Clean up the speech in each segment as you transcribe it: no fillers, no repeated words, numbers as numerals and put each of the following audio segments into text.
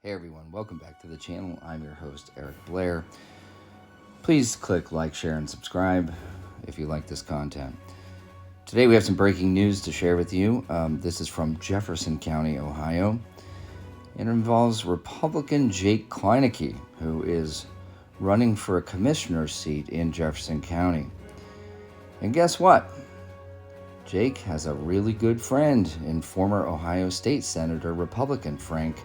Hey everyone, welcome back to the channel. I'm your host, Eric Blair. Please click like, share, and subscribe if you like this content. Today we have some breaking news to share with you. This is from Jefferson County, Ohio. It involves Republican Jake Kleinke, who is running for a commissioner's seat in Jefferson County. And guess what? Jake has a really good friend in former Ohio State Senator Republican Frank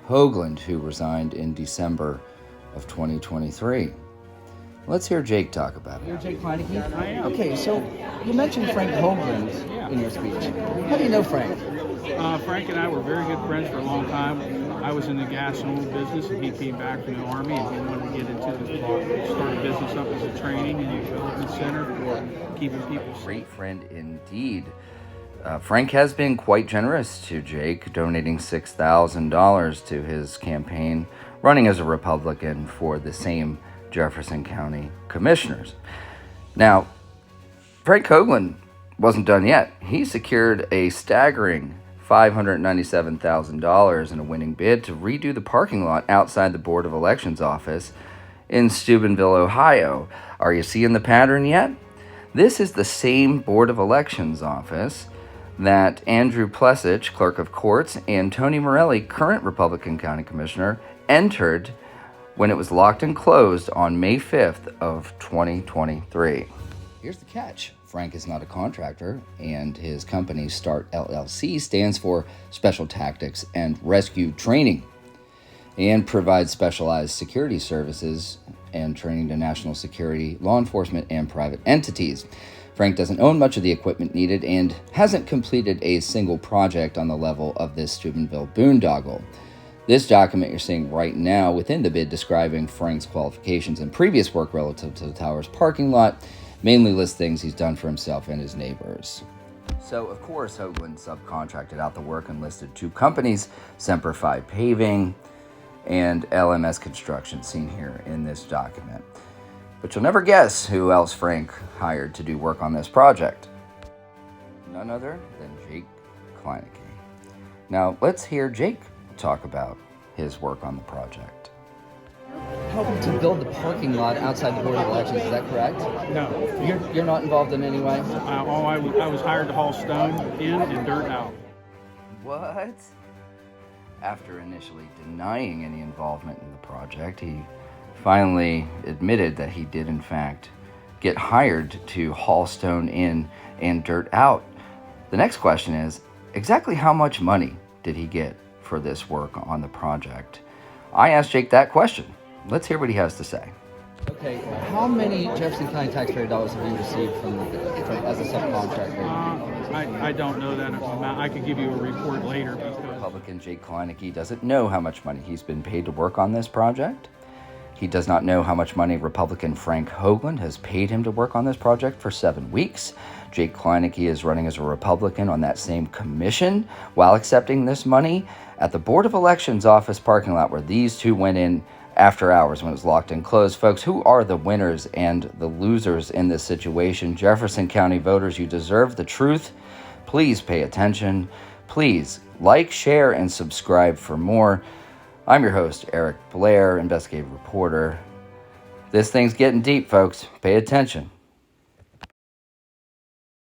Hoagland, who resigned in December of 2023. Let's hear Jake talk about it. You're Jake Kleinke? I am. Okay, so you mentioned Frank Hoagland in your speech. How do you know Frank? Frank and I were very good friends for a long time. I was in the gas and oil business, and he came back from the Army, and he wanted to get into start a business up as a training and development center for keeping people safe. Great friend indeed. Frank has been quite generous to Jake, donating $6,000 to his campaign, running as a Republican for the same Jefferson County commissioners. Now, Frank Hoagland wasn't done yet. He secured a staggering $597,000 in a winning bid to redo the parking lot outside the Board of Elections office in Steubenville, Ohio. Are you seeing the pattern yet? This is the same Board of Elections office that Andrew Plessich, Clerk of Courts, and Tony Morelli, current Republican County Commissioner, entered when it was locked and closed on May 5th of 2023. Here's the catch. Frank is not a contractor, and his company, START LLC, stands for Special Tactics and Rescue Training, and provides specialized security services and training to national security, law enforcement, and private entities. Frank doesn't own much of the equipment needed and hasn't completed a single project on the level of this Steubenville boondoggle. This document you're seeing right now within the bid describing Frank's qualifications and previous work relative to the tower's parking lot mainly lists things he's done for himself and his neighbors. So, of course, Hoagland subcontracted out the work and listed two companies, Semper Fi Paving and LMS Construction, seen here in this document. But you'll never guess who else Frank hired to do work on this project. None other than Jake Kleinke. Now, let's hear Jake talk about his work on the project. Helping to build the parking lot outside the Board of Elections, is that correct? No. You're not involved in any way? I was hired to haul stone in and dirt out. What? After initially denying any involvement in the project, he finally admitted that he did in fact get hired to haul stone in and dirt out. The next question is, exactly how much money did he get for this work on the project? I asked Jake that question. Let's hear what he has to say. Okay, how many Jefferson County taxpayer dollars have you received as a subcontractor? I don't know that amount. I could give you a report later. Republican Jake Kleinke doesn't know how much money he's been paid to work on this project. He does not know how much money Republican Frank Hoagland has paid him to work on this project for 7 weeks. Jake Kleinke is running as a Republican on that same commission while accepting this money at the Board of Elections office parking lot where these two went in after hours when it was locked and closed. Folks, who are the winners and the losers in this situation? Jefferson County voters, you deserve the truth. Please pay attention. Please like, share, and subscribe for more. I'm your host, Eric Blair, investigative reporter. This thing's getting deep, folks. Pay attention.